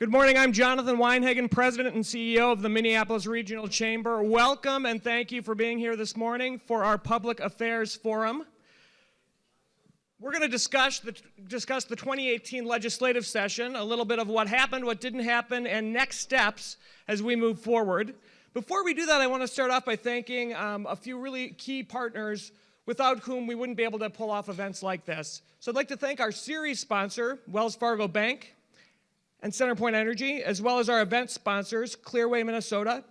Good morning, I'm Jonathan Weinhagen, President and CEO of the Minneapolis Regional Chamber. Welcome and thank you for being here this morning for our Public Affairs Forum. We're going to discuss the 2018 legislative session, a little bit of what happened, what didn't happen, and next steps as we move forward. Before we do that, I want to start off by thanking a few really key partners without whom we wouldn't be able to pull off events like this. So I'd like to thank our series sponsor, Wells Fargo Bank, and CenterPoint Energy, as well as our event sponsors, Clearway, Minnesota,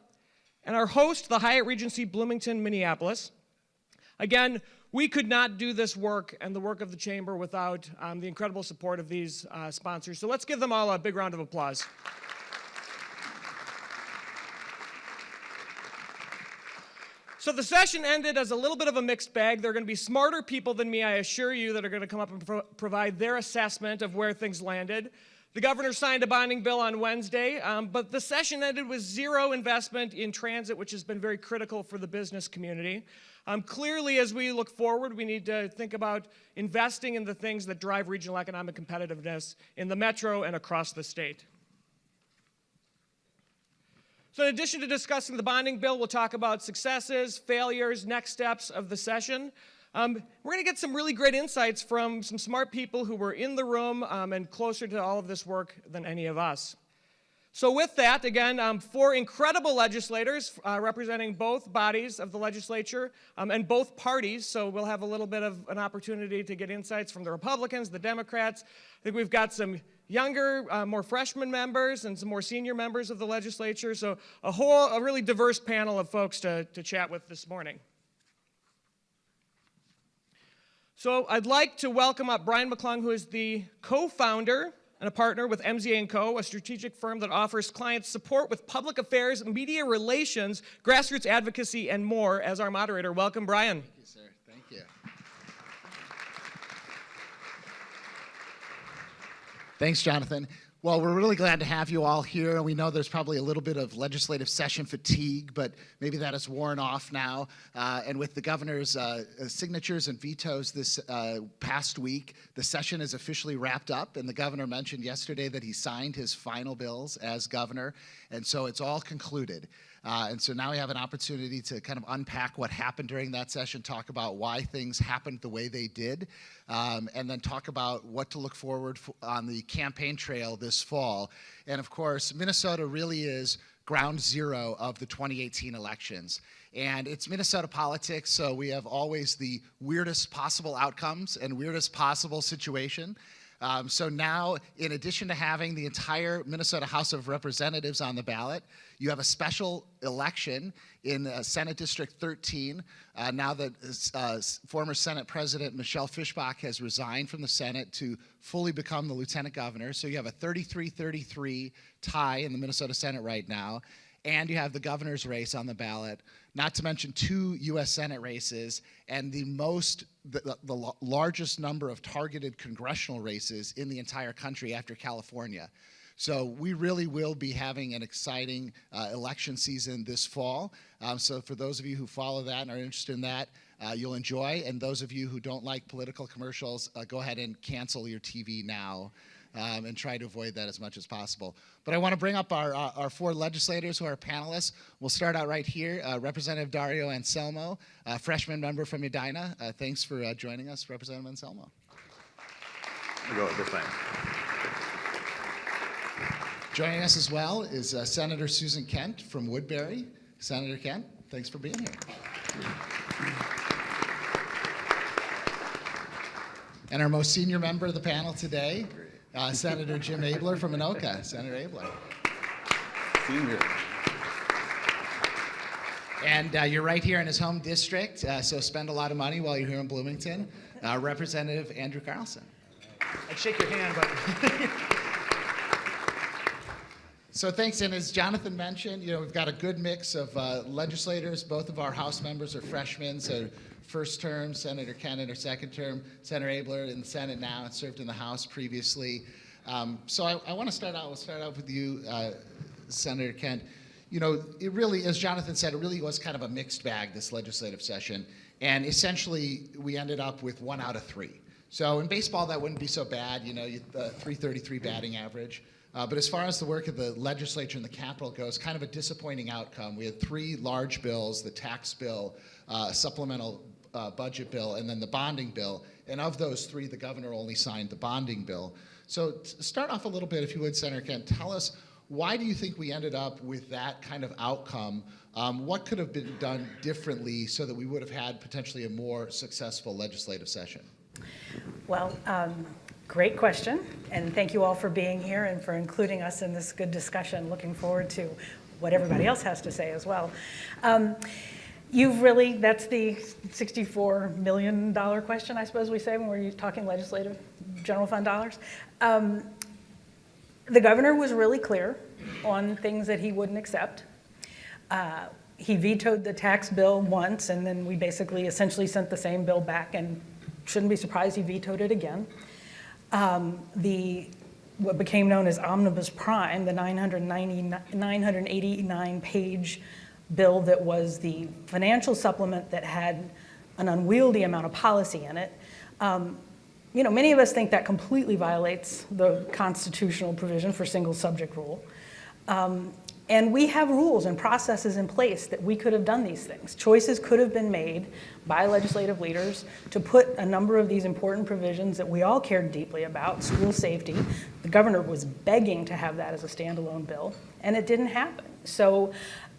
and our host, the Hyatt Regency Bloomington, Minneapolis. Again, we could not do this work and the work of the Chamber without the incredible support of these sponsors. So let's give them all a big round of applause. So the session ended as a little bit of a mixed bag. There are going to be smarter people than me, I assure you, that are going to come up and provide their assessment of where things landed. The governor signed a bonding bill on Wednesday, but the session ended with zero investment in transit, which has been very critical for the business community. Clearly, as we look forward, we need to think about investing in the things that drive regional economic competitiveness in the metro and across the state. So in addition to discussing the bonding bill, we'll talk about successes, failures, next steps of the session. We're going to get some really great insights from some smart people who were in the room and closer to all of this work than any of us. So with that, again, four incredible legislators representing both bodies of the legislature and both parties, so we'll have a little bit of an opportunity to get insights from the Republicans, the Democrats. I think we've got some younger, more freshman members and some more senior members of the legislature, so a really diverse panel of folks to chat with this morning. So I'd like to welcome up Brian McClung, who is the co-founder and a partner with MZA+Co, a strategic firm that offers clients support with public affairs, media relations, grassroots advocacy, and more, as our moderator. Welcome, Brian. Thank you, sir. Thank you. Thanks, Jonathan. Well, we're really glad to have you all here. We know there's probably a little bit of legislative session fatigue, but maybe that has worn off now. And with the governor's signatures and vetoes this past week, the session is officially wrapped up. And the governor mentioned yesterday that he signed his final bills as governor. And so it's all concluded. And so now we have an opportunity to kind of unpack what happened during that session, talk about why things happened the way they did, and then talk about what to look forward on the campaign trail this fall. And of course, Minnesota really is ground zero of the 2018 elections. And it's Minnesota politics, so we have always the weirdest possible outcomes and weirdest possible situation. So now, in addition to having the entire Minnesota House of Representatives on the ballot, you have a special election in Senate District 13. Now that former Senate President Michelle Fischbach has resigned from the Senate to fully become the lieutenant governor. So you have a 33-33 tie in the Minnesota Senate right now. And you have the governor's race on the ballot, not to mention 2 U.S. Senate races, and the largest number of targeted congressional races in the entire country after California. So we really will be having an exciting election season this fall. So for those of you who follow that and are interested in that, you'll enjoy. And those of you who don't like political commercials, go ahead and cancel your TV now. And try to avoid that as much as possible. But I want to bring up our 4 legislators who are panelists. We'll start out right here. Representative Dario Anselmo, freshman member from R-Edina. Thanks for joining us, Representative Anselmo. I'll go this way. Joining us as well is Senator Susan Kent from Woodbury. Senator Kent, thanks for being here. And our most senior member of the panel today, Senator Jim Abeler from Anoka. Senator Abeler. Senior. And you're right here in his home district, so spend a lot of money while you're here in Bloomington. Representative Andrew Carlson. I'd shake your hand, but... So thanks, and as Jonathan mentioned, we've got a good mix of legislators. Both of our House members are freshmen, so first term, Senator Kent in her second term, Senator Abeler in the Senate now and served in the House previously. So I want to start out with you, Senator Kent. It really, as Jonathan said, it really was kind of a mixed bag, this legislative session. And essentially, we ended up with 1 out of 3. So in baseball, that wouldn't be so bad, 333 batting average. But as far as the work of the legislature and the Capitol goes, kind of a disappointing outcome. We had 3 large bills, the tax bill, supplemental budget bill, and then the bonding bill. And of those 3, the governor only signed the bonding bill. So start off a little bit, if you would, Senator Kent. Tell us, why do you think we ended up with that kind of outcome? What could have been done differently so that we would have had potentially a more successful legislative session? Well, great question, and thank you all for being here and for including us in this good discussion. Looking forward to what everybody else has to say as well. That's the $64 million question, I suppose we say, when we're talking legislative general fund dollars. The governor was really clear on things that he wouldn't accept. He vetoed the tax bill once, and then we basically essentially sent the same bill back, and shouldn't be surprised he vetoed it again. What became known as Omnibus Prime, the 989-page bill that was the financial supplement that had an unwieldy amount of policy in it. Many of us think that completely violates the constitutional provision for single subject rule. And we have rules and processes in place that we could have done these things. Choices could have been made by legislative leaders to put a number of these important provisions that we all cared deeply about, school safety. The governor was begging to have that as a standalone bill, and it didn't happen. So,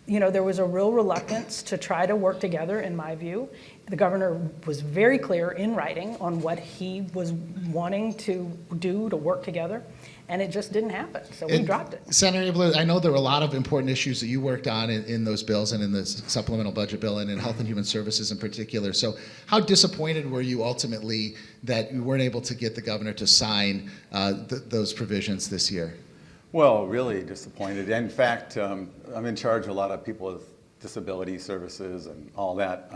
there was a real reluctance to try to work together, in my view. The governor was very clear in writing on what he was wanting to do to work together, and it just didn't happen, so we dropped it. Senator Abeler, I know there were a lot of important issues that you worked on in those bills and in the supplemental budget bill and in Health and Human Services in particular. So how disappointed were you ultimately that you weren't able to get the governor to sign those provisions this year? Well, really disappointed. In fact, I'm in charge of a lot of people with disability services and all that,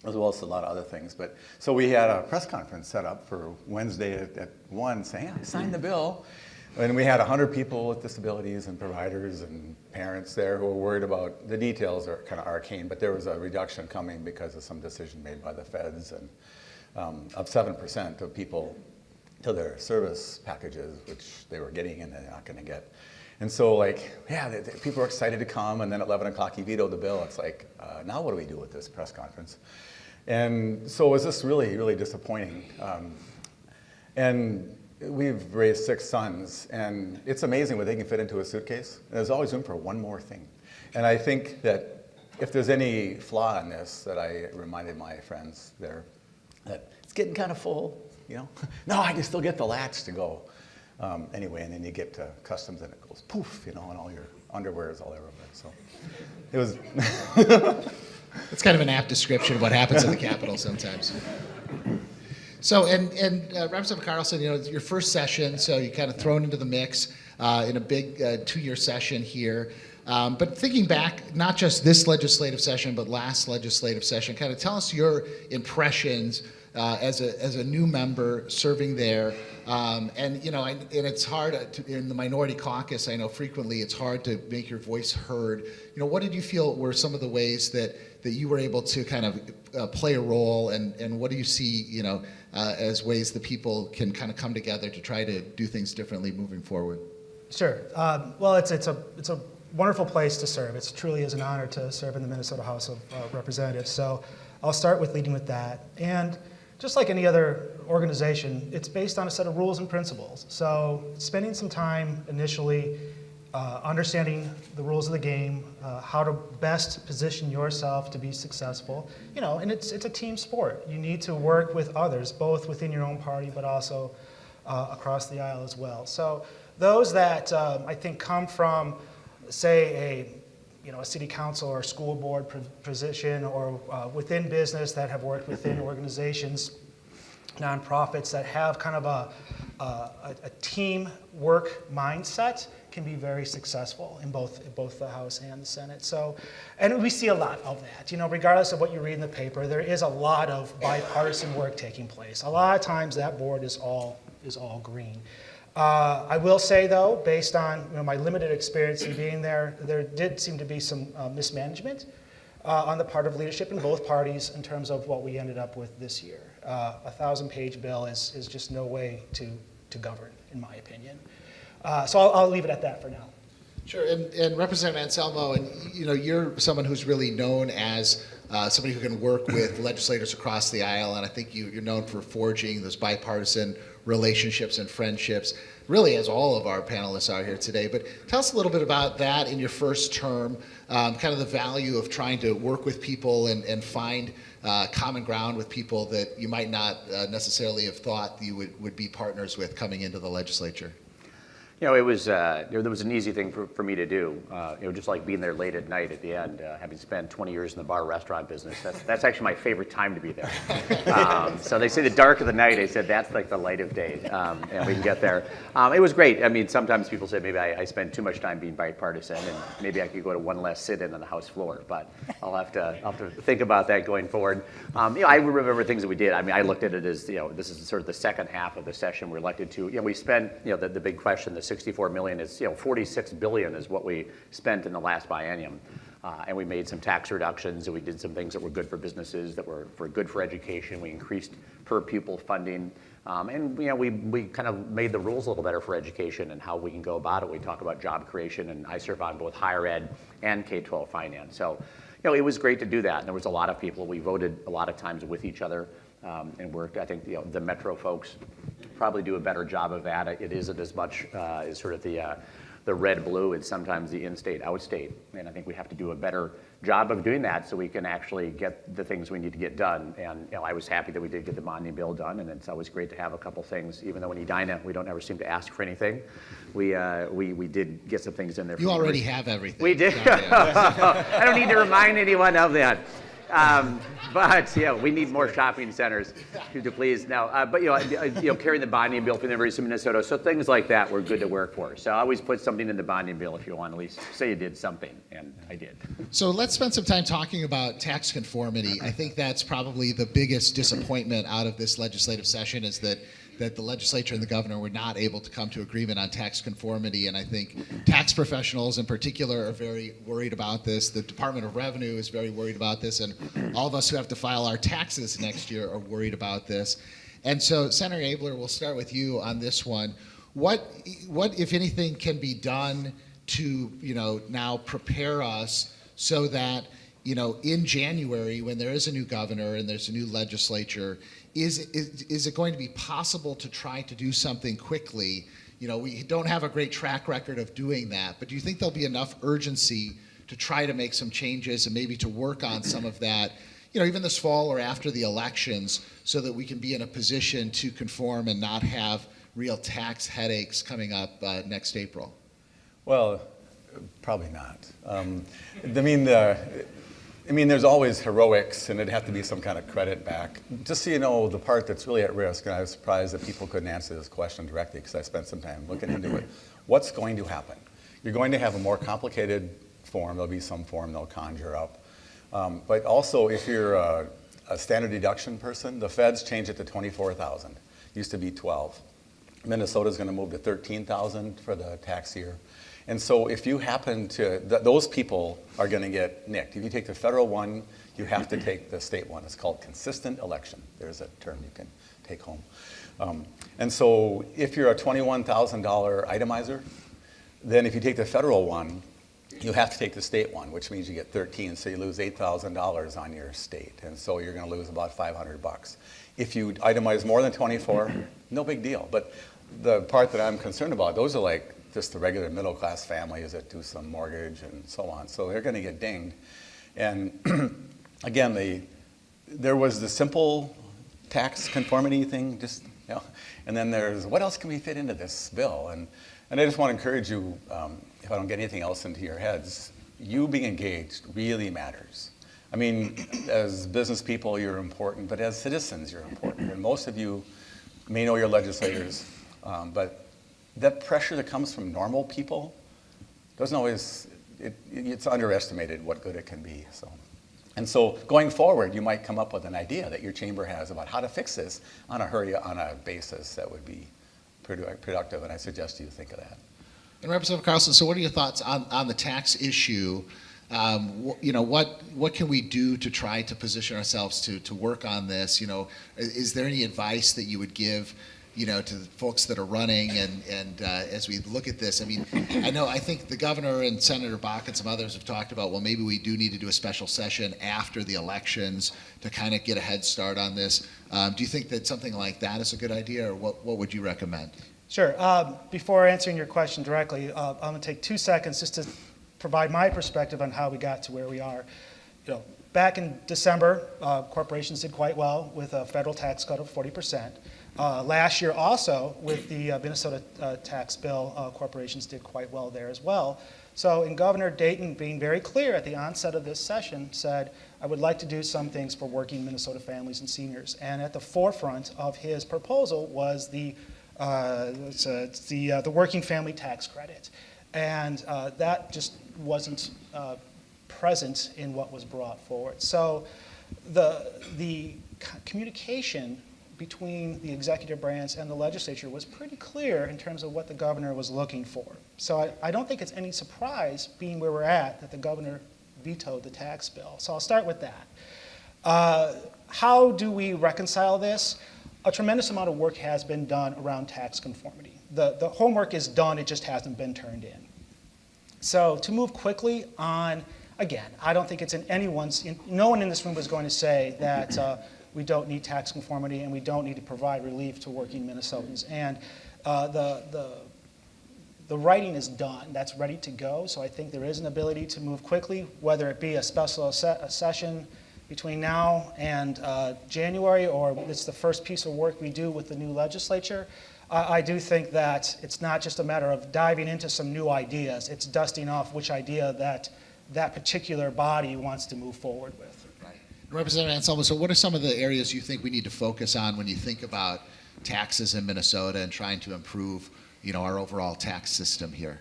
as well as a lot of other things. But so we had a press conference set up for Wednesday at 1 saying, I signed the bill. And we had 100 people with disabilities and providers and parents there who were worried about, the details are kind of arcane, but there was a reduction coming because of some decision made by the feds and of 7% of people to their service packages, which they were getting and they're not going to get. And so people were excited to come, and then at 11 o'clock he vetoed the bill. It's like, now what do we do with this press conference? And so it was just really, really disappointing. And we've raised 6 sons, and it's amazing what they can fit into a suitcase. And there's always room for one more thing. And I think that if there's any flaw in this, that I reminded my friends there, that it's getting kind of full. No, I can still get the latch to go. Anyway, and then you get to customs and it goes poof, and all your underwear is all over it. So it was. It's kind of an apt description of what happens in the Capitol sometimes. So, and Representative Carlson, it's your first session, so you're kind of thrown into the mix in a big 2-year session here. But thinking back, not just this legislative session, but last legislative session, kind of tell us your impressions as a new member serving there, and it's hard in the minority caucus. I know frequently it's hard to make your voice heard. What did you feel were some of the ways that you were able to kind of play a role, and what do you see as ways that people can kind of come together to try to do things differently moving forward? Sure. Well, it's a wonderful place to serve. It truly is an honor to serve in the Minnesota House of Representatives. So I'll start with leading with that. And just like any other organization, it's based on a set of rules and principles. So spending some time initially understanding the rules of the game, how to best position yourself to be successful, and it's a team sport. You need to work with others, both within your own party, but also across the aisle as well. So those that I think come from, say, a city council or school board position, or within business that have worked within organizations, nonprofits that have kind of a team work mindset, can be very successful in both the House and the Senate. So, and we see a lot of that. Regardless of what you read in the paper, there is a lot of bipartisan work taking place. A lot of times that board is all green. I will say, though, based on my limited experience in being there, there did seem to be some mismanagement on the part of leadership in both parties in terms of what we ended up with this year. A 1,000-page bill is just no way to govern, in my opinion. So I'll leave it at that for now. Sure, and Representative Anselmo, and you're someone who's really known as somebody who can work with legislators across the aisle, and I think you're known for forging those bipartisan relationships and friendships, really as all of our panelists are here today. But tell us a little bit about that in your first term, kind of the value of trying to work with people and find common ground with people that you might not necessarily have thought you would be partners with coming into the legislature. It was there was an easy thing for me to do. Just like being there late at night at the end, having spent 20 years in the bar restaurant business. That's actually my favorite time to be there. So they say the dark of the night. I said that's like the light of day, and we can get there. It was great. I mean, sometimes people say maybe I spend too much time being bipartisan, and maybe I could go to one less sit-in on the House floor. But I'll have to think about that going forward. I remember things that we did. I mean, I looked at it as this is sort of the second half of the session we're elected to. We spent the big question. The 64 million is 46 billion is what we spent in the last biennium, and we made some tax reductions, and we did some things that were good for businesses, that were good for education. We increased per pupil funding, and we kind of made the rules a little better for education and how we can go about it. We talk about job creation, and I serve on both higher ed and K-12 finance. So it was great to do that, and there was a lot of people. We voted a lot of times with each other. And worked. I think the Metro folks probably do a better job of that. It isn't as much as sort of the red-blue. It's sometimes the in-state, out-state. And I think we have to do a better job of doing that so we can actually get the things we need to get done. And I was happy that we did get the bonding bill done, and it's always great to have a couple things. Even though in Edina we don't ever seem to ask for anything, we did get some things in there. You already have everything. We did. I don't need to remind anyone of that. But we need more shopping centers to please now. But carrying the bonding bill for the University of Minnesota, so things like that were good to work for. So I always put something in the bonding bill if you want to at least say you did something, and I did. So let's spend some time talking about tax conformity. I think that's probably the biggest disappointment out of this legislative session is that the legislature and the governor were not able to come to agreement on tax conformity, and I think tax professionals in particular are very worried about this. The Department of Revenue is very worried about this, and all of us who have to file our taxes next year are worried about this. And so, Senator Abeler, we'll start with you on this one. What if anything, can be done to now prepare us so that in January, when there is a new governor and there's a new legislature, is it going to be possible to try to do something quickly? We don't have a great track record of doing that, but do you think there'll be enough urgency to try to make some changes and maybe to work on some of that, even this fall or after the elections, so that we can be in a position to conform and not have real tax headaches coming up next April? Well, probably not. I mean, there's always heroics, and it'd have to be some kind of credit back. Just so you know, the part that's really at risk, and I was surprised that people couldn't answer this question directly because I spent some time looking into it. What's going to happen? You're going to have a more complicated form. There'll be some form they'll conjure up. But also, if you're a standard deduction person, the feds changed it to $24,000. Used to be $12,000. Minnesota's going to move to $13,000 for the tax year. And so if you happen to, those people are going to get nicked. If you take the federal one, you have to take the state one. It's called consistent election. There's a term you can take home. And so if you're a $21,000 itemizer, then if you take the federal one, you have to take the state one, which means you get 13, so you lose $8,000 on your state. And so you're going to lose about $500. If you itemize more than 24, no big deal. But the part that I'm concerned about, those are like just the regular middle-class families that do some mortgage and so on. So they're going to get dinged. And again, there was the simple tax conformity thing, and then there's what else can we fit into this bill? And I just want to encourage you, if I don't get anything else into your heads, you being engaged really matters. I mean, as business people, you're important, but as citizens, you're important. And most of you may know your legislators, but that pressure that comes from normal people doesn't always, it's underestimated what good it can be. And so going forward, you might come up with an idea that your chamber has about how to fix this on a basis that would be productive, and I suggest you think of that. And Representative Carlson, so what are your thoughts on the tax issue? What can we do to try to position ourselves to work on this? Is there any advice that you would give to the folks that are running, and as we look at this, I mean, I think the governor and Senator Bach and some others have talked about, well, maybe we do need to do a special session after the elections to kind of get a head start on this. Do you think that something like that is a good idea, or what would you recommend? Sure. Before answering your question directly, I'm going to take 2 seconds just to provide my perspective on how we got to where we are. Back in December, corporations did quite well with a federal tax cut of 40%. Last year also, with the Minnesota tax bill, corporations did quite well there as well. So, and Governor Dayton, being very clear at the onset of this session, said, I would like to do some things for working Minnesota families and seniors. And at the forefront of his proposal was the working family tax credit. And that just wasn't present in what was brought forward. So the communication between the executive branch and the legislature was pretty clear in terms of what the governor was looking for. So I don't think it's any surprise, being where we're at, that the governor vetoed the tax bill. So I'll start with that. How do we reconcile this? A tremendous amount of work has been done around tax conformity. The homework is done, it just hasn't been turned in. So to move quickly on, again, I don't think it's in anyone's, no one in this room is going to say that we don't need tax conformity and we don't need to provide relief to working Minnesotans. And the writing is done, that's ready to go. So I think there is an ability to move quickly, whether it be a special session between now and January, or it's the first piece of work we do with the new legislature. I do think that it's not just a matter of diving into some new ideas, it's dusting off which idea that particular body wants to move forward with. Right. Representative Anselmo, so what are some of the areas you think we need to focus on when you think about taxes in Minnesota and trying to improve, our overall tax system here?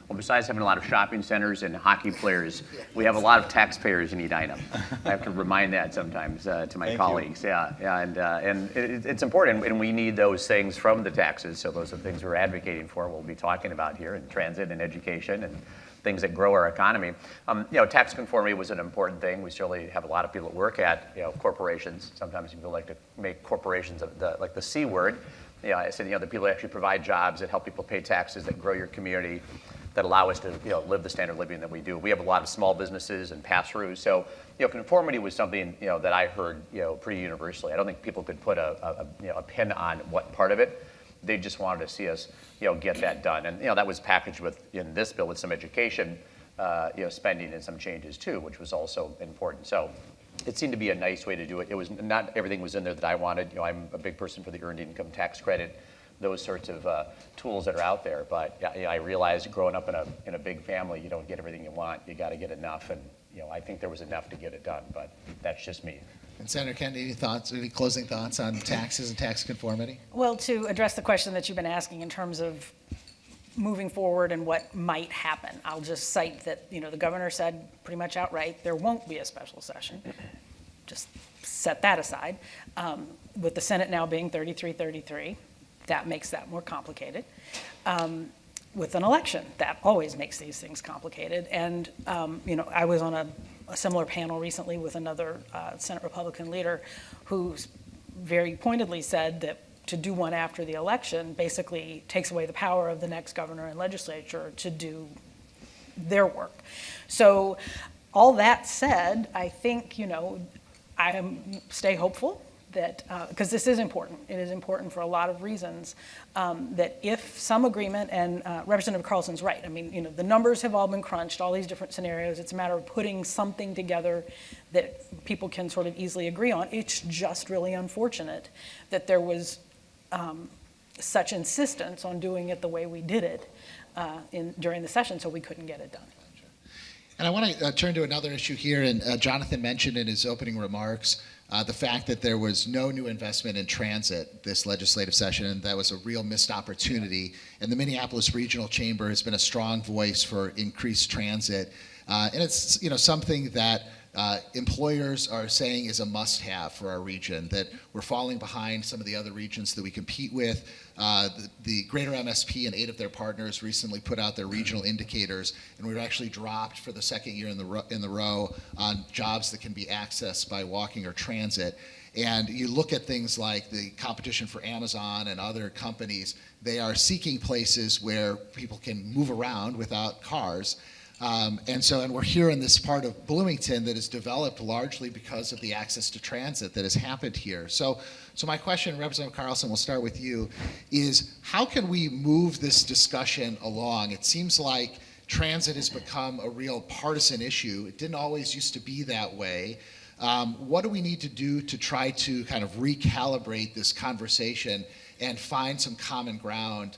Well, besides having a lot of shopping centers and hockey players, we have a lot of taxpayers in Edina. I have to remind that sometimes to my colleagues. Yeah, and it's important, and we need those things from the taxes. So those are the things we're advocating for. We'll be talking about here in transit and education and things that grow our economy. Tax conformity was an important thing. We certainly have a lot of people that work at corporations. Sometimes people like to make corporations like the C word. I said the people that actually provide jobs, that help people pay taxes, that grow your community, that allow us to live the standard of living that we do. We have a lot of small businesses and pass-throughs. So conformity was something that I heard pretty universally. I don't think people could put a pin on what part of it. They just wanted to see us get that done. And that was packaged in this bill with some education spending and some changes too, which was also important. So it seemed to be a nice way to do it. It was not everything was in there that I wanted. I'm a big person for the earned income tax credit, those sorts of tools that are out there. But I realized growing up in a big family, you don't get everything you want. You got to get enough, and I think there was enough to get it done. But that's just me. And Senator Kennedy, any closing thoughts on taxes and tax conformity? Well, to address the question that you've been asking in terms of moving forward and what might happen, I'll just cite that the governor said pretty much outright there won't be a special session. Just set that aside. With the Senate now being 33-33, that makes that more complicated. With an election, that always makes these things complicated. And I was on a similar panel recently with another Senate Republican leader who very pointedly said that to do one after the election basically takes away the power of the next governor and legislature to do their work. So all that said, I think, I stay hopeful that, because this is important, it is important for a lot of reasons, that if some agreement, and Representative Carlson's right, the numbers have all been crunched, all these different scenarios, it's a matter of putting something together that people can sort of easily agree on. It's just really unfortunate that there was such insistence on doing it the way we did it during the session, so we couldn't get it done. And I want to turn to another issue here, and Jonathan mentioned in his opening remarks the fact that there was no new investment in transit this legislative session, and that was a real missed opportunity. And the Minneapolis Regional Chamber has been a strong voice for increased transit. And it's something that employers are saying is a must-have for our region, that we're falling behind some of the other regions that we compete with. The Greater MSP and 8 of their partners recently put out their regional indicators, and we've actually dropped for the second year in the row on jobs that can be accessed by walking or transit. And you look at things like the competition for Amazon and other companies, they are seeking places where people can move around without cars. And we're here in this part of Bloomington that is developed largely because of the access to transit that has happened here. So my question, Representative Carlson, we'll start with you, is how can we move this discussion along? It seems like transit has become a real partisan issue. It didn't always used to be that way. What do we need to do to try to kind of recalibrate this conversation and find some common ground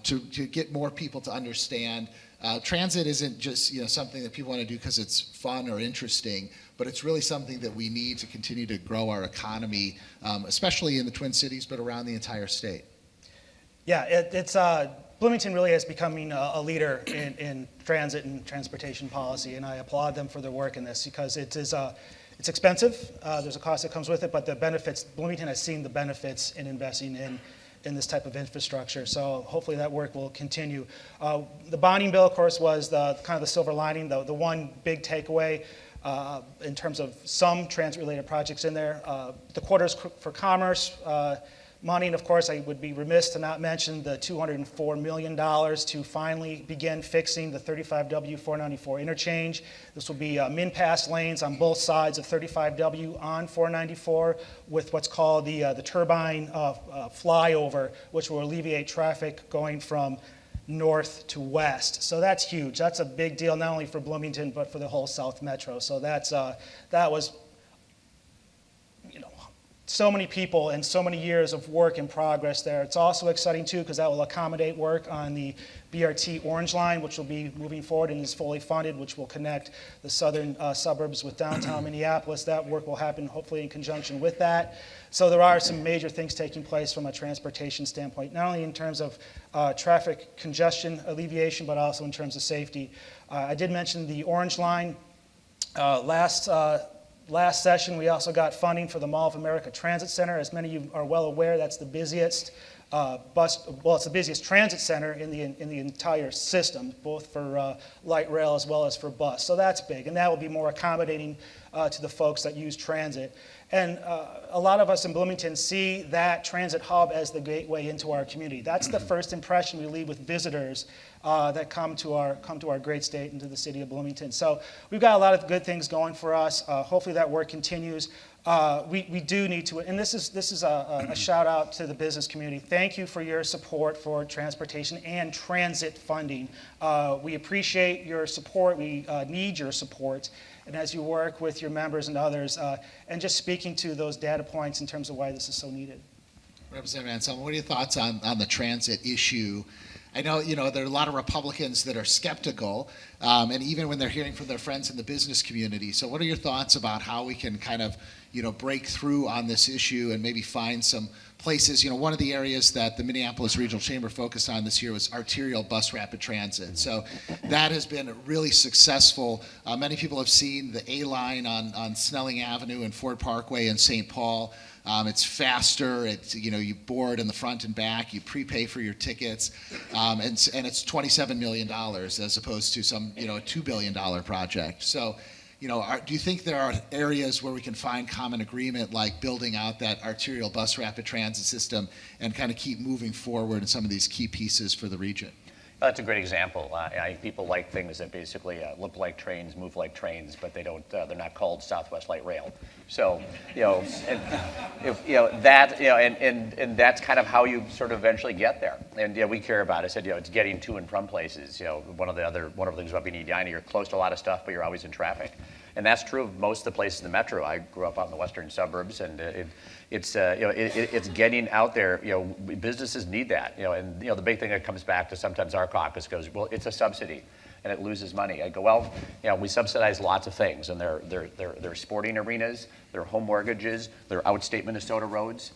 to get more people to understand transit isn't just something that people want to do because it's fun or interesting, but it's really something that we need to continue to grow our economy, especially in the Twin Cities, but around the entire state. Yeah, it's Bloomington really is becoming a leader in transit and transportation policy, and I applaud them for their work in this because it's expensive. There's a cost that comes with it, but the benefits, Bloomington has seen the benefits in investing in this type of infrastructure. So hopefully that work will continue. The bonding bill, of course, was kind of the silver lining, the one big takeaway in terms of some transit-related projects in there. The Quarters for Commerce money, and of course I would be remiss to not mention the $204 million to finally begin fixing the 35W 494 interchange. This will be min-pass lanes on both sides of 35W on 494 with what's called the turbine flyover, which will alleviate traffic going from north to west. So that's huge. That's a big deal not only for Bloomington but for the whole South Metro. So that was so many people and so many years of work in progress there. It's also exciting too because that will accommodate work on the BRT Orange Line, which will be moving forward and is fully funded, which will connect the southern suburbs with downtown Minneapolis. That work will happen hopefully in conjunction with that. So there are some major things taking place from a transportation standpoint, not only in terms of traffic congestion alleviation, but also in terms of safety. I did mention the Orange Line. Last session, we also got funding for the Mall of America Transit Center. As many of you are well aware, that's the busiest it's the busiest transit center in the entire system, both for light rail as well as for bus. So that's big, and that will be more accommodating to the folks that use transit. And a lot of us in Bloomington see that transit hub as the gateway into our community. That's the first impression we leave with visitors that come to our great state and to the city of Bloomington. So we've got a lot of good things going for us. Hopefully that work continues. We do need to, and this is a shout out to the business community. Thank you for your support for transportation and transit funding. We appreciate your support. We need your support. And as you work with your members and others, and just speaking to those data points in terms of why this is so needed. Representative Anselmo, what are your thoughts on the transit issue? I know, there are a lot of Republicans that are skeptical, and even when they're hearing from their friends in the business community. So what are your thoughts about how we can kind of, break through on this issue and maybe find some places? One of the areas that the Minneapolis Regional Chamber focused on this year was arterial bus rapid transit. So that has been really successful. Many people have seen the A line on Snelling Avenue and Ford Parkway in St. Paul. It's faster. It's, you board in the front and back. You prepay for your tickets, and it's $27 million as opposed to some a $2 billion project. So, do you think there are areas where we can find common agreement, like building out that arterial bus rapid transit system and kind of keep moving forward in some of these key pieces for the region? That's a great example. People like things that basically look like trains, move like trains, but they don't. They're not called Southwest Light Rail. So, and that's kind of how you sort of eventually get there. And we care about it. I said, it's getting to and from places. One of the things about being in Edina, you're close to a lot of stuff, but you're always in traffic. And that's true of most of the places in the metro. I grew up out in the western suburbs, and it's getting out there. Businesses need that. And the big thing that comes back to sometimes our caucus goes, well, it's a subsidy, and it loses money. I go, well, we subsidize lots of things, and they're sporting arenas, they're home mortgages, they're outstate Minnesota roads.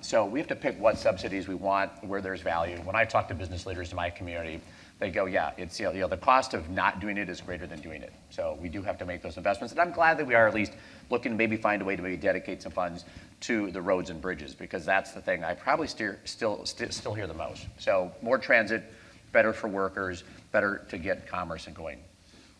So we have to pick what subsidies we want, where there's value. When I talk to business leaders in my community, they go, yeah, it's, the cost of not doing it is greater than doing it. So we do have to make those investments. And I'm glad that we are at least looking to maybe find a way to maybe dedicate some funds to the roads and bridges, because that's the thing I probably still hear the most. So more transit, better for workers, better to get commerce and going.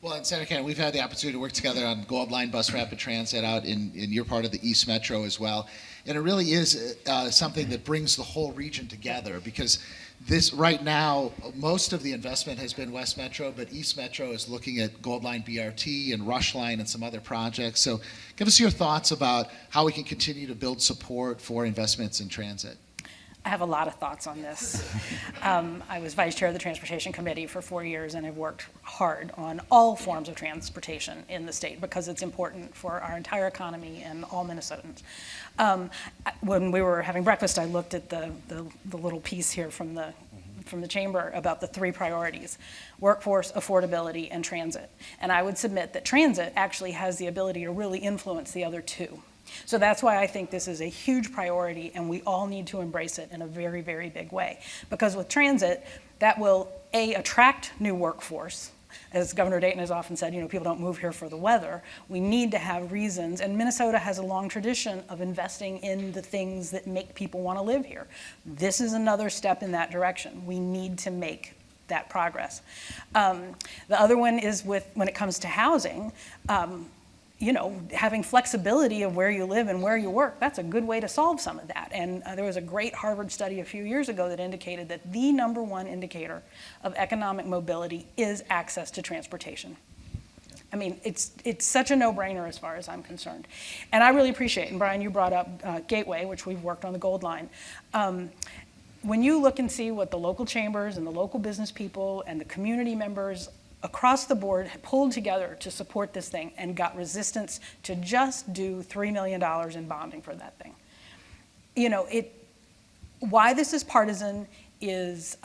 Well, in Senator Cannon, we've had the opportunity to work together on Gold Line Bus Rapid Transit out in your part of the East Metro as well. And it really is something that brings the whole region together, because this right now, most of the investment has been West Metro, but East Metro is looking at Gold Line BRT and Rush Line and some other projects. So give us your thoughts about how we can continue to build support for investments in transit. I have a lot of thoughts on this. I was vice chair of the Transportation Committee for 4 years, and I've worked hard on all forms of transportation in the state because it's important for our entire economy and all Minnesotans. When we were having breakfast, I looked at the little piece here from the chamber about the 3 priorities: workforce, affordability, and transit. And I would submit that transit actually has the ability to really influence the other 2. So that's why I think this is a huge priority, and we all need to embrace it in a very, very big way. Because with transit, that will, A, attract new workforce. As Governor Dayton has often said, people don't move here for the weather. We need to have reasons, and Minnesota has a long tradition of investing in the things that make people want to live here. This is another step in that direction. We need to make that progress. The other one is when it comes to housing, having flexibility of where you live and where you work, that's a good way to solve some of that. And there was a great Harvard study a few years ago that indicated that the #1 indicator of economic mobility is access to transportation. I mean, it's such a no-brainer as far as I'm concerned. And I really appreciate, and Brian, you brought up Gateway, which we've worked on the Gold Line. When you look and see what the local chambers and the local business people and the community members across the board pulled together to support this thing and got resistance to just do $3 million in bonding for that thing. Why this is partisan is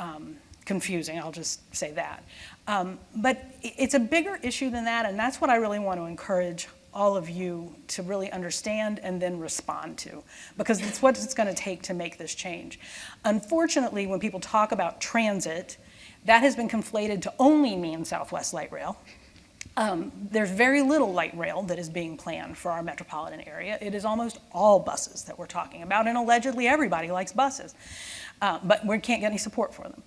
confusing, I'll just say that. But it's a bigger issue than that, and that's what I really want to encourage all of you to really understand and then respond to, because it's what it's going to take to make this change. Unfortunately, when people talk about transit, that has been conflated to only mean Southwest Light Rail. There's very little light rail that is being planned for our metropolitan area. It is almost all buses that we're talking about, and allegedly everybody likes buses, but we can't get any support for them.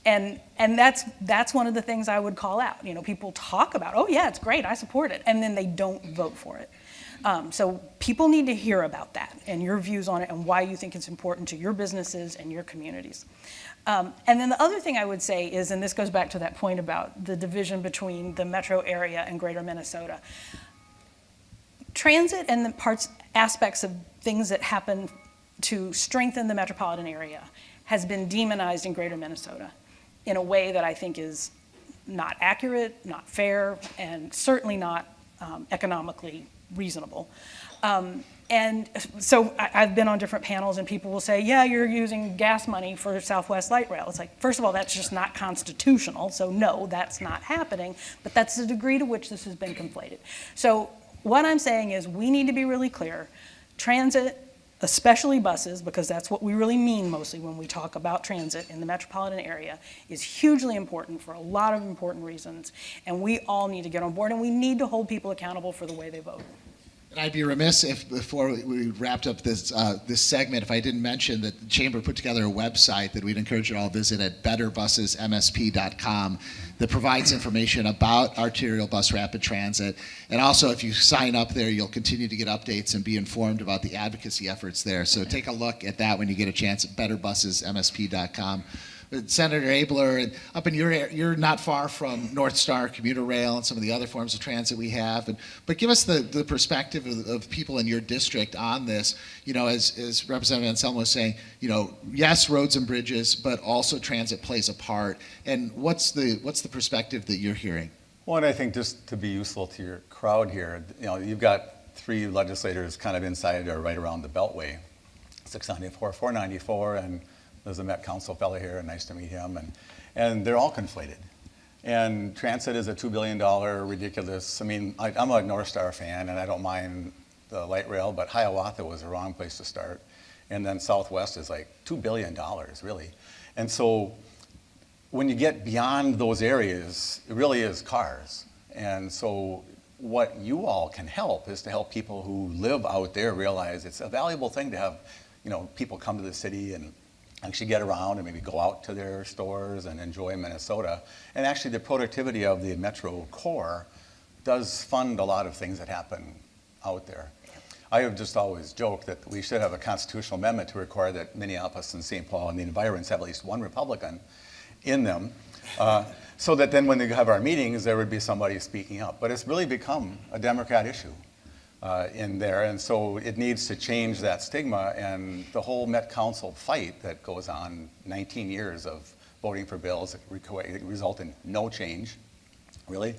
And that's one of the things I would call out. People talk about, oh yeah, it's great, I support it, and then they don't vote for it. So people need to hear about that and your views on it and why you think it's important to your businesses and your communities. And then the other thing I would say is, and this goes back to that point about the division between the metro area and greater Minnesota. Transit and the aspects of things that happen to strengthen the metropolitan area has been demonized in greater Minnesota in a way that I think is not accurate, not fair, and certainly not economically reasonable. And so I've been on different panels and people will say, yeah, you're using gas money for Southwest Light Rail. It's like, first of all, that's just not constitutional. So no, that's not happening. But that's the degree to which this has been conflated. So what I'm saying is we need to be really clear. Transit, especially buses, because that's what we really mean mostly when we talk about transit in the metropolitan area, is hugely important for a lot of important reasons. And we all need to get on board, and we need to hold people accountable for the way they vote. And I'd be remiss if, before we wrapped up this segment, if I didn't mention that the Chamber put together a website that we'd encourage you all to visit at betterbusesmsp.com that provides information about arterial bus rapid transit. And also, if you sign up there, you'll continue to get updates and be informed about the advocacy efforts there. So take a look at that when you get a chance at betterbusesmsp.com. Senator Abeler, and up in your area, you're not far from North Star Commuter Rail and some of the other forms of transit we have. But give us the perspective of people in your district on this. As Representative Anselmo was saying, yes, roads and bridges, but also transit plays a part. And what's the perspective that you're hearing? Well, and I think just to be useful to your crowd here, you've got 3 legislators kind of inside or right around the Beltway, 694, 494, and there's a Met Council fellow here, and nice to meet him, and they're all conflated. And transit is a $2 billion ridiculous, I'm a North Star fan, and I don't mind the light rail, but Hiawatha was the wrong place to start. And then Southwest is like $2 billion, really. And so when you get beyond those areas, it really is cars. And so what you all can help is to help people who live out there realize it's a valuable thing to have, people come to the city and actually get around and maybe go out to their stores and enjoy Minnesota. And actually the productivity of the Metro core does fund a lot of things that happen out there. I have just always joked that we should have a constitutional amendment to require that Minneapolis and St. Paul and the environs have at least one Republican in them, so that then when they have our meetings, there would be somebody speaking up. But it's really become a Democrat issue in there, and so it needs to change that stigma, and the whole Met Council fight that goes on 19 years of voting for bills that result in no change, really.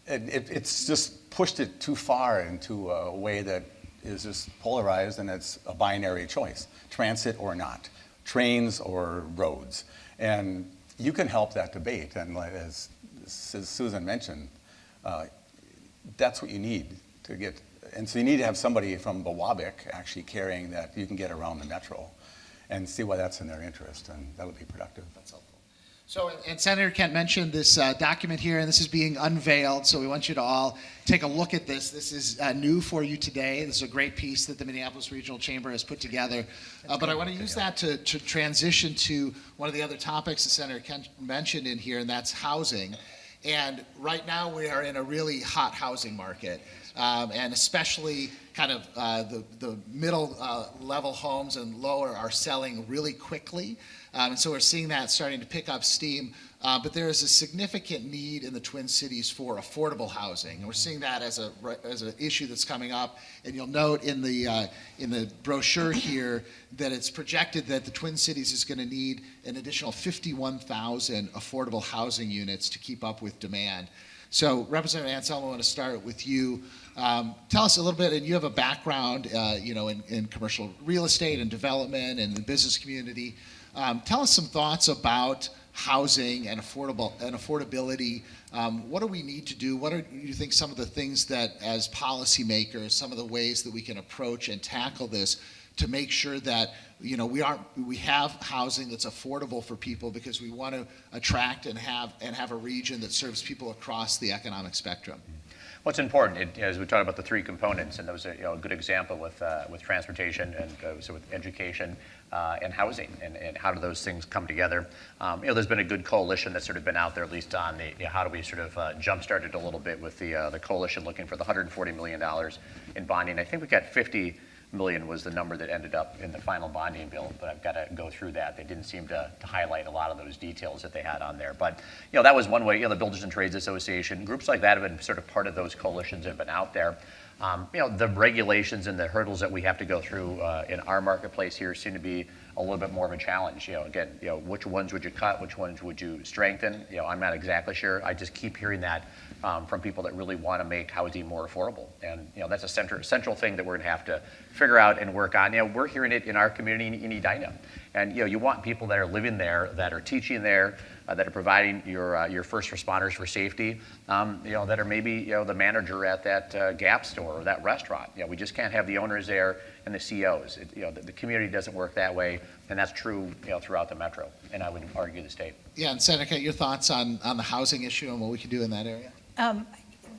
It's just pushed it too far into a way that is just polarized, and it's a binary choice, transit or not, trains or roads. And you can help that debate, and as Susan mentioned, that's what you need to get, and so you need to have somebody from Bewabic actually carrying that you can get around the metro and see why that's in their interest, and that'll be productive. That's helpful. So, and Senator Kent mentioned this document here, and this is being unveiled, so we want you to all take a look at this. This is new for you today. This is a great piece that the Minneapolis Regional Chamber has put together. But I want to use that to transition to one of the other topics that Senator Kent mentioned in here, and that's housing. And right now we are in a really hot housing market, and especially kind of the middle level homes and lower are selling really quickly. And so we're seeing that starting to pick up steam. But there is a significant need in the Twin Cities for affordable housing. And we're seeing that as an issue that's coming up. And you'll note in the brochure here that it's projected that the Twin Cities is going to need an additional 51,000 affordable housing units to keep up with demand. So Representative Anselmo, I want to start with you. Tell us a little bit, and you have a background in commercial real estate and development and the business community. Tell us some thoughts about housing and affordability. What do we need to do? What do you think some of the things that, as policymakers, some of the ways that we can approach and tackle this to make sure that we have housing that's affordable for people, because we want to attract and have a region that serves people across the economic spectrum? What's important, as we talked about the three components, and that was a good example with transportation and so with education and housing, and how do those things come together. There's been a good coalition that's sort of been out there, at least on the how do we sort of jumpstart it a little bit with the coalition looking for the $140 million in bonding. I think we got 50 million was the number that ended up in the final bonding bill, but I've got to go through that. They didn't seem to highlight a lot of those details that they had on there. But that was one way. The Builders and Trades Association, groups like that have been sort of part of those coalitions that have been out there. The regulations and the hurdles that we have to go through in our marketplace here seem to be a little bit more of a challenge. Again, which ones would you cut? Which ones would you strengthen? I'm not exactly sure. I just keep hearing that from people that really want to make housing more affordable. And that's a central thing that we're going to have to figure out and work on. We're hearing it in our community in Edina. And you want people that are living there, that are teaching there, that are providing your first responders for safety, that are maybe the manager at that Gap store or that restaurant. We just can't have the owners there and the CEOs. The community doesn't work that way, and that's true throughout the metro, and I would argue the state. Yeah, and Senator, your thoughts on the housing issue and what we can do in that area?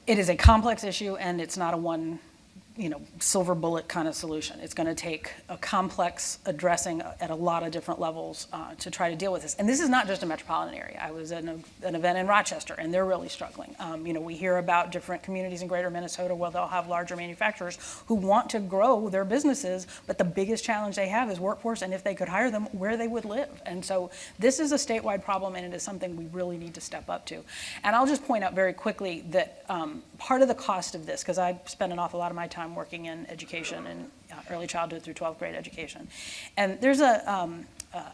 It is a complex issue, and it's not a one silver bullet kind of solution. It's going to take a complex addressing at a lot of different levels to try to deal with this. And this is not just a metropolitan area. I was at an event in Rochester, and they're really struggling. We hear about different communities in greater Minnesota where they'll have larger manufacturers who want to grow their businesses, but the biggest challenge they have is workforce, and if they could hire them, where they would live. And so this is a statewide problem, and it is something we really need to step up to. And I'll just point out very quickly that part of the cost of this, because I spend an awful lot of my time working in education and early childhood through 12th grade education. And there's an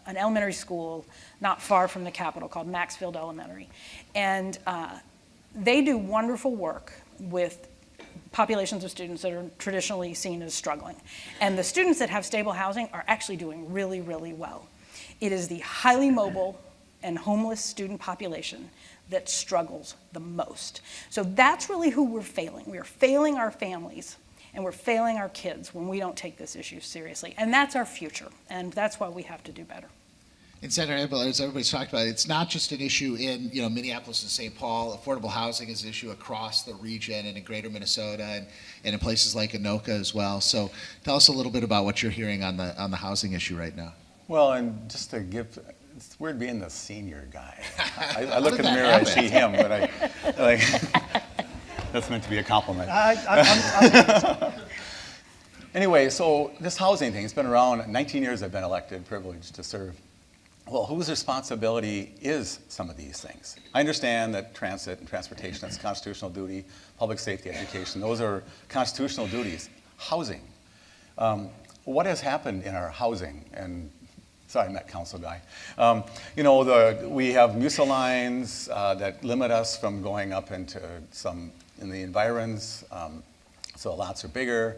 elementary school not far from the Capitol called Maxfield Elementary. And they do wonderful work with populations of students that are traditionally seen as struggling. And the students that have stable housing are actually doing really, really well. It is the highly mobile and homeless student population that struggles the most. So that's really who we're failing. We are failing our families, and we're failing our kids when we don't take this issue seriously. And that's our future, and that's why we have to do better. And Senator Abeler, as everybody's talked about, it's not just an issue in Minneapolis and St. Paul. Affordable housing is an issue across the region and in greater Minnesota and in places like Anoka as well. So tell us a little bit about what you're hearing on the housing issue right now. Well, and just to give, it's weird being the senior guy. I look in the mirror, I see him, but that's meant to be a compliment. Anyway, so this housing thing, it's been around 19 years I've been elected, privileged to serve. Well, whose responsibility is some of these things? I understand that transit and transportation, that's constitutional duty, public safety, education, those are constitutional duties. Housing. What has happened in our housing? And sorry, I'm that council guy. We have MUSA lines that limit us from going up into some in the environs, so lots are bigger.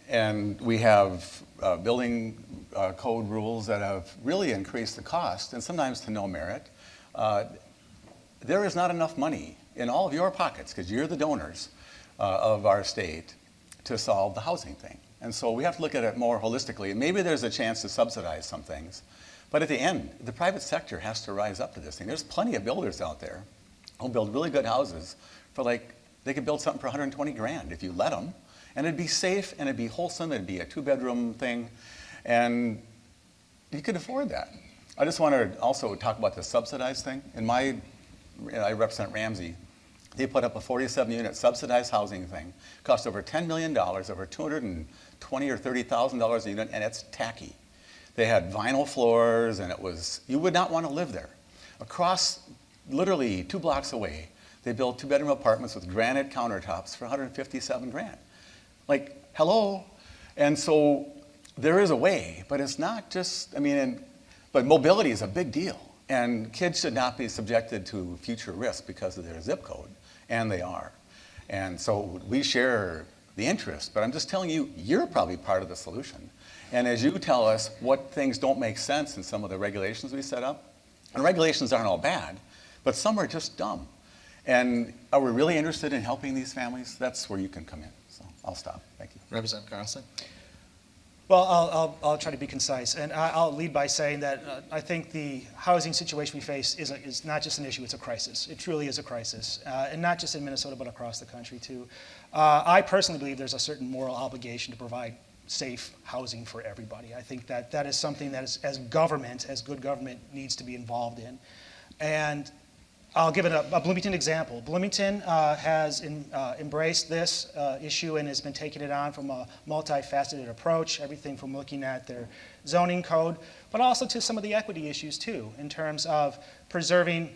And we have building code rules that have really increased the cost, and sometimes to no merit. There is not enough money in all of your pockets, because you're the donors of our state, to solve the housing thing. And so we have to look at it more holistically. And maybe there's a chance to subsidize some things. But at the end, the private sector has to rise up to this thing. There's plenty of builders out there who build really good houses for they could build something for 120 grand if you let them. And it'd be safe, and it'd be wholesome, it'd be a 2-bedroom thing, and you could afford that. I just want to also talk about the subsidized thing. I represent Ramsey. They put up a 47-unit subsidized housing thing, cost over $10 million, over $220,000 or $30,000 a unit, and it's tacky. They had vinyl floors, and you would not want to live there. Across, literally 2 blocks away, they built 2-bedroom apartments with granite countertops for 157 grand. Hello? And so there is a way, but it's not just, but mobility is a big deal. And kids should not be subjected to future risk because of their zip code, and they are. And so we share the interest, but I'm just telling you, you're probably part of the solution. And as you tell us what things don't make sense in some of the regulations we set up, and regulations aren't all bad, but some are just dumb. And are we really interested in helping these families? That's where you can come in. So I'll stop. Thank you. Representative Carlson. Well, I'll try to be concise, and I'll lead by saying that I think the housing situation we face is not just an issue, it's a crisis. It truly is a crisis, and not just in Minnesota, but across the country too. I personally believe there's a certain moral obligation to provide safe housing for everybody. I think that is something that as government, as good government, needs to be involved in. And I'll give it a Bloomington example. Bloomington has embraced this issue and has been taking it on from a multifaceted approach, everything from looking at their zoning code, but also to some of the equity issues too, in terms of preserving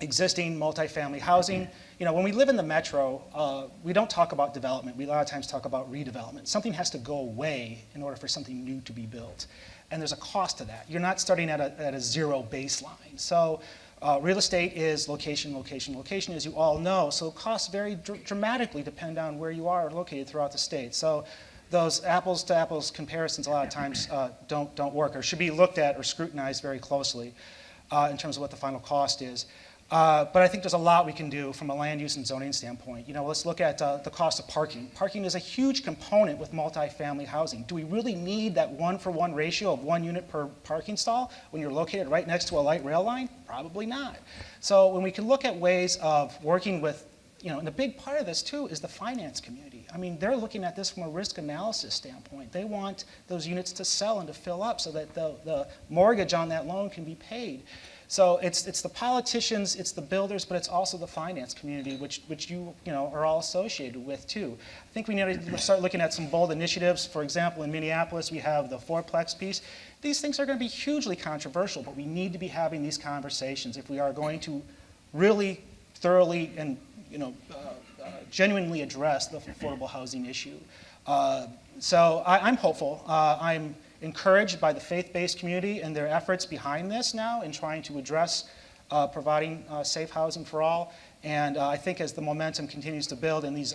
existing multifamily housing. When we live in the metro, we don't talk about development. We a lot of times talk about redevelopment. Something has to go away in order for something new to be built. And there's a cost to that. You're not starting at a zero baseline. So real estate is location, location, location, as you all know. So costs vary dramatically depend on where you are located throughout the state. So those apples to apples comparisons a lot of times don't work, or should be looked at or scrutinized very closely in terms of what the final cost is. But I think there's a lot we can do from a land use and zoning standpoint. Let's look at the cost of parking. Parking is a huge component with multifamily housing. Do we really need that 1-for-1 ratio of 1 unit per parking stall when you're located right next to a light rail line? Probably not. So when we can look at ways of working with, and the big part of this too is the finance community. They're looking at this from a risk analysis standpoint. They want those units to sell and to fill up so that the mortgage on that loan can be paid. So it's the politicians, it's the builders, but it's also the finance community, which you are all associated with too. I think we need to start looking at some bold initiatives. For example, in Minneapolis, we have the fourplex piece. These things are going to be hugely controversial, but we need to be having these conversations if we are going to really thoroughly and genuinely address the affordable housing issue. So I'm hopeful. I'm encouraged by the faith-based community and their efforts behind this now in trying to address providing safe housing for all. And I think as the momentum continues to build and these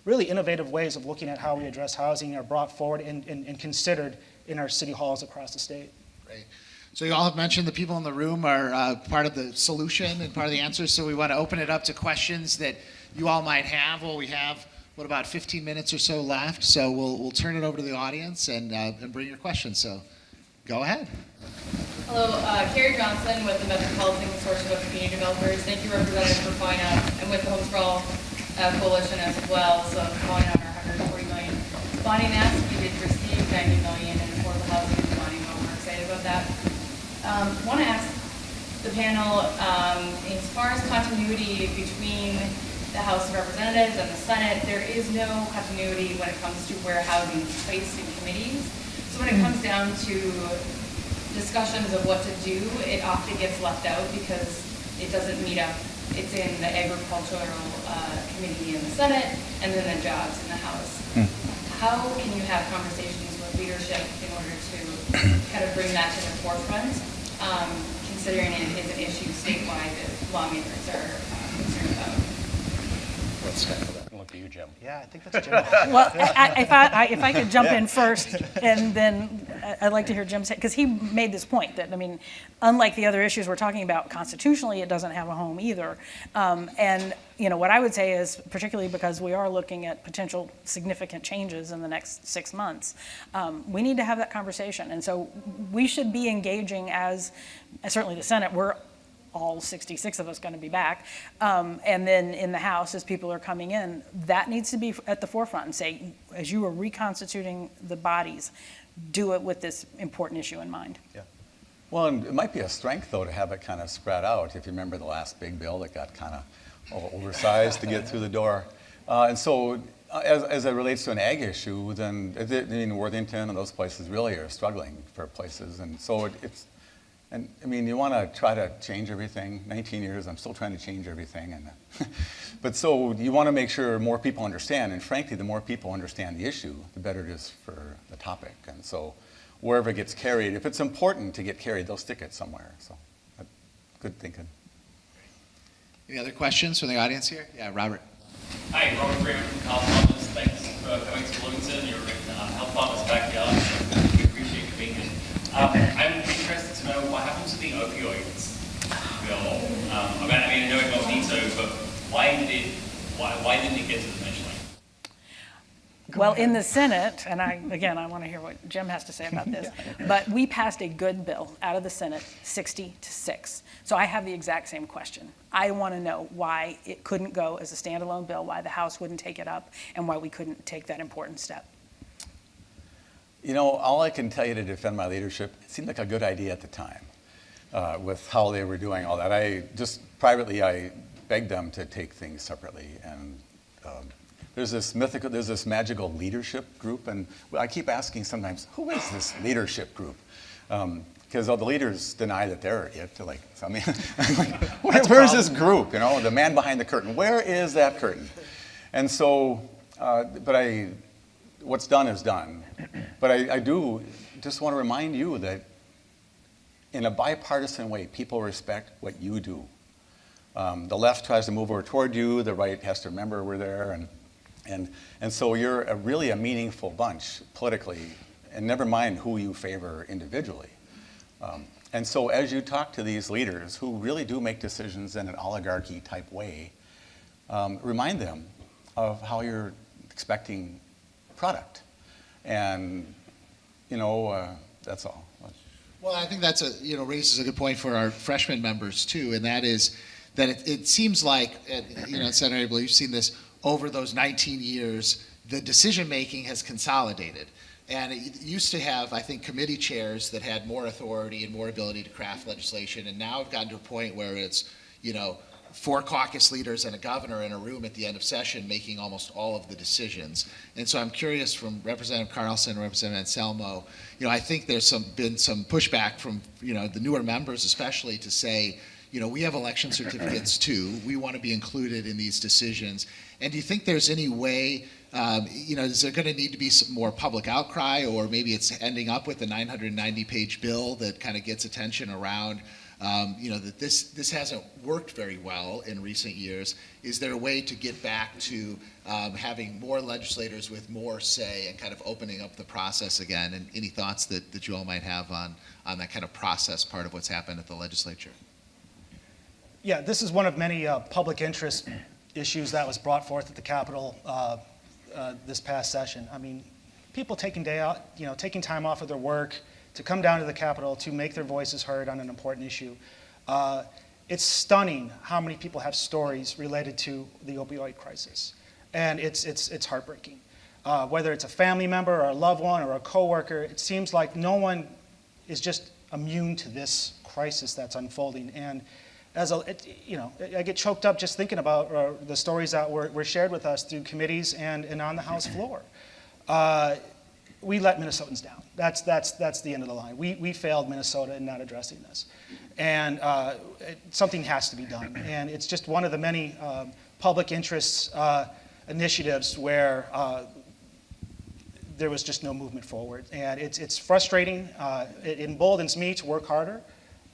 really innovative ways of looking at how we address housing are brought forward and considered in our city halls across the state. Great. So you all have mentioned the people in the room are part of the solution and part of the answer, so we want to open it up to questions that you all might have. Well, we have about 15 minutes or so left, so we'll turn it over to the audience and bring your questions. So Go ahead. Hello, Carrie Johnson with the Metropolitan Consortium of Community Developers. Thank you, Representative, for calling out, and with the Homes for All Coalition as well, so calling out our $140 million bonding ask. We did receive $90 million in affordable housing bonding. We're excited about that. Want to ask the panel, as far as continuity between the House of Representatives and the Senate, there is no continuity when it comes to where housing is placed in committees. So when it comes down to discussions of what to do, it often gets left out because it doesn't meet up. It's in the agricultural committee in the Senate and then the jobs in the House. How can you have conversations with leadership in order to kind of bring that to the forefront, considering it is an issue statewide that lawmakers are concerned about? Let's start with that. Look to you, Jim. Yeah, I think that's Jim. Well, if I could jump in first, and then I'd like to hear Jim say, because he made this point that, I mean, unlike the other issues we're talking about, constitutionally, it doesn't have a home either. And, you know, what I would say is, particularly because we are looking at potential significant changes in the next 6 months, we need to have that conversation. And so we should be engaging as certainly the Senate, we're all 66 of us going to be back. And then in the House, as people are coming in, that needs to be at the forefront and say, as you are reconstituting the bodies, do it with this important issue in mind. Yeah. Well, and it might be a strength, though, to have it kind of spread out. If you remember the last big bill that got kind of oversized to get through the door. And so as it relates to an ag issue, then Worthington and those places really are struggling for places. And so it's, and I mean, you want to try to change everything. 19 years, I'm still trying to change everything. And but so you want to make sure more people understand. And frankly, the more people understand the issue, the better it is for the topic. And so wherever it gets carried, if it's important to get carried, they'll stick it somewhere. So good thinking. Any other questions from the audience here? Yeah, Robert. Hi, Robert Freeman from Carlson. Thanks for coming to Bloomington. You're in Health Partners' backyard, so we appreciate you being here. I'm interested to know what happened to the opioids bill. I mean, I know it got vetoed, but why didn't it get to the finish line? Well, in the Senate, and I want to hear what Jim has to say about this, but we passed a good bill out of the Senate, 60-6. So I have the exact same question. I want to know why it couldn't go as a standalone bill, why the House wouldn't take it up, and why we couldn't take that important step. You know, all I can tell you to defend my leadership, it seemed like a good idea at the time with how they were doing all that. I privately begged them to take things separately. And there's this magical leadership group. And I keep asking sometimes, who is this leadership group? Because all the leaders deny that they're it. Like, I mean, where's this group? You know, the man behind the curtain. Where is that curtain? And so, what's done is done. But I do just want to remind you that in a bipartisan way, people respect what you do. The left tries to move over toward you, the right has to remember we're there, and so you're really a meaningful bunch politically, and never mind who you favor individually. And so as you talk to these leaders who really do make decisions in an oligarchy type way, remind them of how you're expecting product. And, you know, that's all. Well, I think that's raises a good point for our freshman members too, and that is that it seems like, Senator Abeler, you've seen this over those 19 years, the decision making has consolidated. And it used to have, I think, committee chairs that had more authority and more ability to craft legislation, and now we've gotten to a point where it's, 4 caucus leaders and a governor in a room at the end of session making almost all of the decisions. And so I'm curious from Representative Carlson and Representative Anselmo, I think there's been some pushback from, the newer members especially to say, we have election certificates too. We want to be included in these decisions. And do you think there's any way, is there going to need to be some more public outcry, or maybe it's ending up with a 990-page bill that kind of gets attention around that this hasn't worked very well in recent years? Is there a way to get back to having more legislators with more say and kind of opening up the process again? And any thoughts that you all might have on that kind of process part of what's happened at the legislature? Yeah, this is one of many public interest issues that was brought forth at the Capitol this past session. I mean, people taking time off of their work to come down to the Capitol to make their voices heard on an important issue. It's stunning how many people have stories related to the opioid crisis, and it's heartbreaking. Whether it's a family member or a loved one or a coworker, it seems like no one is just immune to this crisis that's unfolding. And I get choked up just thinking about the stories that were shared with us through committees and on the House floor. We let Minnesotans down. That's the end of the line. We failed Minnesota in not addressing this. And something has to be done. And it's just one of the many public interest initiatives where there was just no movement forward. And it's frustrating. It emboldens me to work harder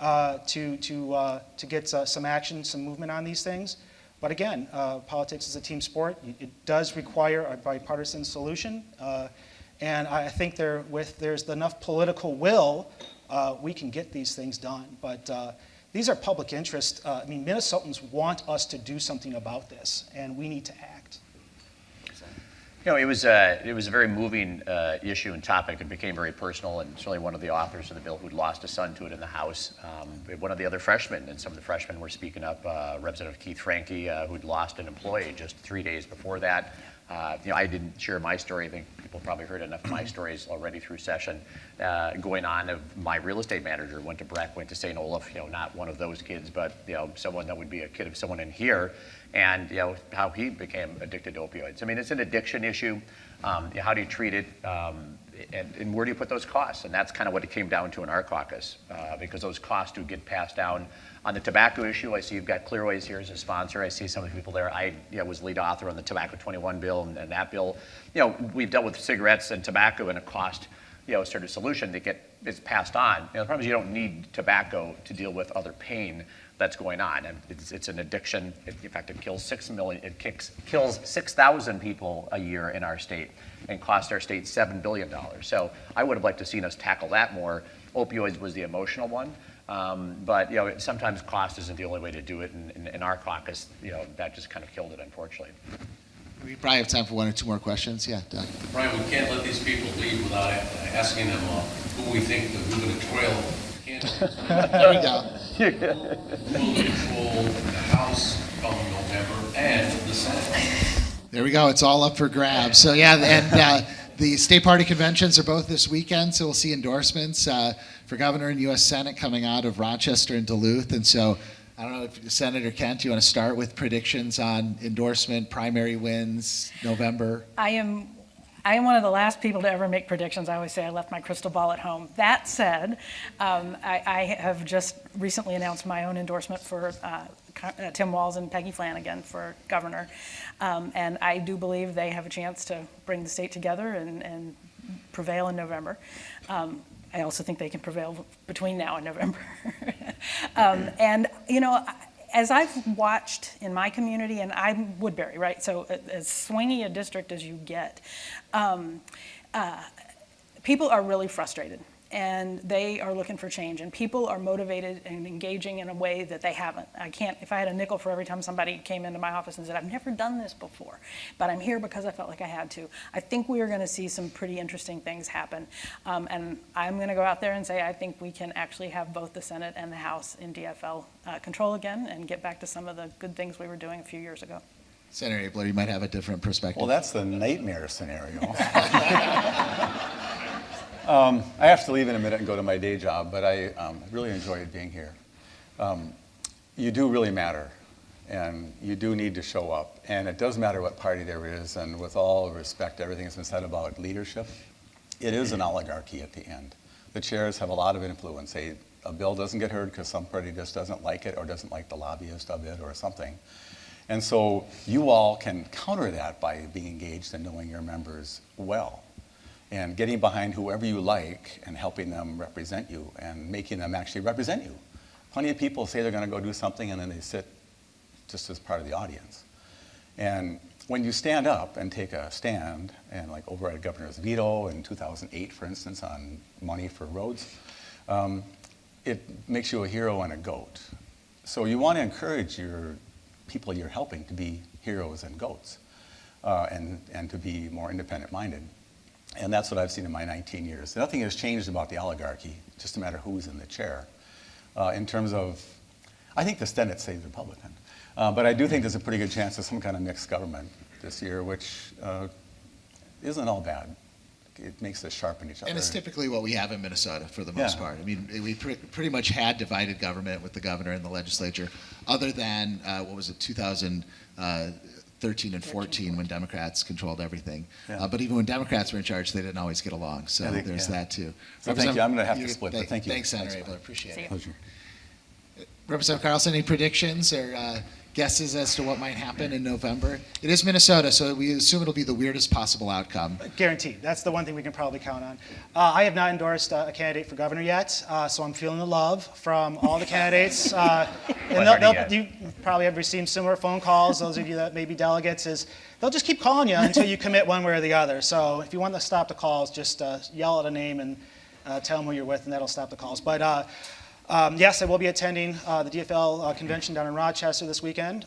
to get some action, some movement on these things. But again, politics is a team sport. It does require a bipartisan solution. And I think there's enough political will, we can get these things done. But these are public interest. Minnesotans want us to do something about this, and we need to act. It was a very moving issue and topic. It became very personal, and certainly one of the authors of the bill who'd lost a son to it in the House. One of the other freshmen, and some of the freshmen were speaking up, Representative Keith Franke, who'd lost an employee just 3 days before that. I didn't share my story. I think people probably heard enough of my stories already through session. Going on, of my real estate manager went to St. Olaf, not one of those kids, but someone that would be a kid of someone in here, and how he became addicted to opioids. It's an addiction issue. How do you treat it? And where do you put those costs? And that's kind of what it came down to in our caucus, because those costs do get passed down. On the tobacco issue, I see you've got Clearways here as a sponsor. I see some of the people there. I was lead author on the Tobacco 21 bill, and that bill. We've dealt with cigarettes and tobacco in a cost, sort of solution that is passed on. The problem is you don't need tobacco to deal with other pain that's going on. And it's an addiction. In fact, it kills 6 million. It kills 6,000 people a year in our state, and costs our state $7 billion. So I would have liked to seen us tackle that more. Opioids was the emotional one. But sometimes cost isn't the only way to do it. And in our caucus, that just kind of killed it, unfortunately. We probably have time for one or two more questions. Yeah, Doug. Brian, we can't let these people leave without asking them who we think who's going to trail candidates. There we go. Who will control the House come November and the Senate? There we go. It's all up for grabs. So yeah, and the state party conventions are both this weekend, so we'll see endorsements for governor and U.S. Senate coming out of Rochester and Duluth. And so I don't know if Senator Kent, you want to start with predictions on endorsement, primary wins, November? I am one of the last people to ever make predictions. I always say I left my crystal ball at home. That said, I have just recently announced my own endorsement for Tim Walz and Peggy Flanagan for governor. And I do believe they have a chance to bring the state together and prevail in November. I also think they can prevail between now and November. As I've watched in my community, and I'm Woodbury, right? So as swingy a district as you get, people are really frustrated, and they are looking for change, and people are motivated and engaging in a way that they haven't. If I had a nickel for every time somebody came into my office and said, I've never done this before, but I'm here because I felt like I had to. I think we are going to see some pretty interesting things happen. And I'm going to go out there and say, I think we can actually have both the Senate and the House in DFL control again and get back to some of the good things we were doing a few years ago. Senator Abeler, you might have a different perspective. Well, that's the nightmare scenario. I have to leave in a minute and go to my day job, but I really enjoyed being here. You do really matter, and you do need to show up. And it does matter what party there is, and with all respect to everything that's been said about leadership, it is an oligarchy at the end. The chairs have a lot of influence. A bill doesn't get heard because some party just doesn't like it or doesn't like the lobbyist of it or something. And so you all can counter that by being engaged and knowing your members well, and getting behind whoever you like and helping them represent you and making them actually represent you. Plenty of people say they're going to go do something and then they sit just as part of the audience. And when you stand up and take a stand, and like override a governor's veto in 2008, for instance, on money for roads, it makes you a hero and a goat. So you want to encourage your people you're helping to be heroes and goats, and to be more independent-minded. And that's what I've seen in my 19 years. Nothing has changed about the oligarchy, just a matter of who's in the chair. In terms of, I think the Senate stays Republican. But I do think there's a pretty good chance of some kind of mixed government this year, which isn't all bad. It makes us sharpen each other. And it's typically what we have in Minnesota for the most part. I mean, we pretty much had divided government with the governor and the legislature, other than, 2013 and 14 when Democrats controlled everything. Yeah. But even when Democrats were in charge, they didn't always get along. So there's that too. So thank you. I'm going to have to split, but thank you. Thanks, Senator Abeler. Appreciate it. Pleasure. Representative Carlson, any predictions or guesses as to what might happen in November? It is Minnesota, so we assume it'll be the weirdest possible outcome. Guaranteed. That's the one thing we can probably count on. I have not endorsed a candidate for governor yet, so I'm feeling the love from all the candidates. You probably have received similar phone calls, those of you that may be delegates, is they'll just keep calling you until you commit one way or the other. So if you want to stop the calls, just yell at a name and tell them who you're with, and that'll stop the calls. But yes, I will be attending the DFL convention down in Rochester this weekend.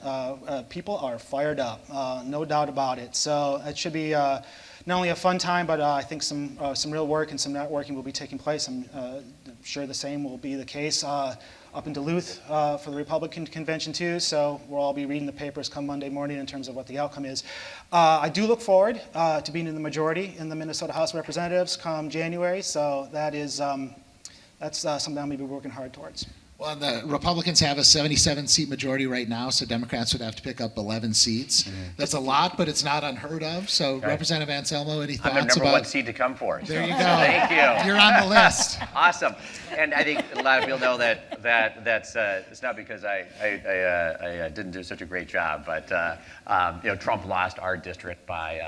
People are fired up, no doubt about it. So it should be not only a fun time, but I think some real work and some networking will be taking place. I'm sure the same will be the case up in Duluth for the Republican convention too. So we'll all be reading the papers come Monday morning in terms of what the outcome is. I do look forward to being in the majority in the Minnesota House of Representatives come January. So that is. That's something I'm going to be working hard towards. Well, the Republicans have a 77-seat majority right now, so Democrats would have to pick up 11 seats. That's a lot, but it's not unheard of. So, Okay. Representative Anselmo, any thoughts I'm the number about? one seed to come for. There you go. Thank you. You're on the list. Awesome. And I think a lot of people know that's it's not because I didn't do such a great job, but Trump lost our district by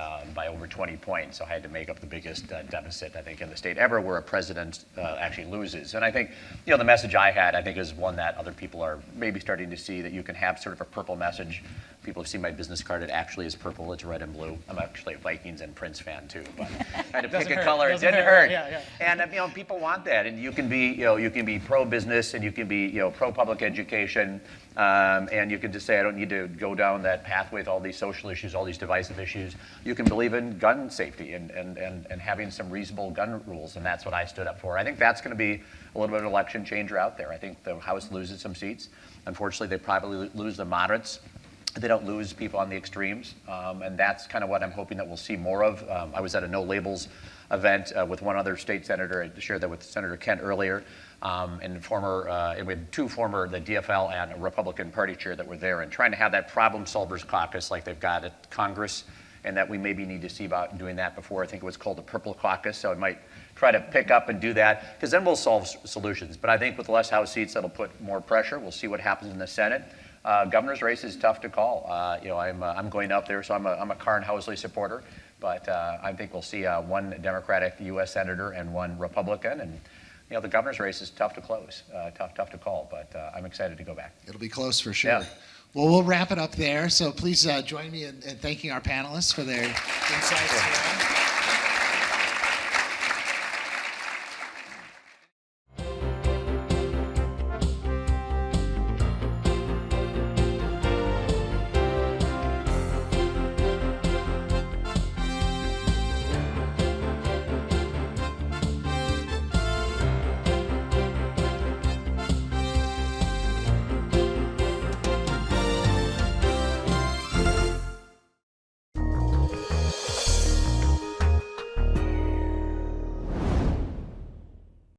over 20 points, so I had to make up the biggest deficit I think in the state ever, where a president actually loses. And I think the message I had, I think, is one that other people are maybe starting to see, that you can have sort of a purple message. People have seen my business card. It actually is purple. It's red and blue. I'm actually a Vikings and Prince fan too, but I had to pick a color. It didn't hurt. Yeah. And people want that, and you can be pro-business, and you can be pro-public education, and you can just say I don't need to go down that pathway with all these social issues, all these divisive issues. You can believe in gun safety and having some reasonable gun rules, and that's what I stood up for. I think that's going to be a little bit of an election changer out there. I think the House loses some seats. Unfortunately, they probably lose the moderates. They don't lose people on the extremes, and that's kind of what I'm hoping that we'll see more of. I was at a No Labels event with one other state senator. I shared that with Senator Kent earlier, and we had two former, the DFL and a Republican Party chair that were there, and trying to have that problem solvers caucus like they've got at Congress, and that we maybe need to see about doing that before. I think it was called the Purple Caucus, so I might try to pick up and do that, because then we'll solve solutions. But I think with less House seats, that'll put more pressure. We'll see what happens in the Senate. Governor's race is tough to call. I'm going up there, so I'm a Karn Housley supporter, but I think we'll see one Democratic U.S. senator and one Republican, and the governor's race is tough to close, tough to call, but I'm excited to go back. It'll be close for sure. Yeah. Well, we'll wrap it up there. So please join me in thanking our panelists for their insights today.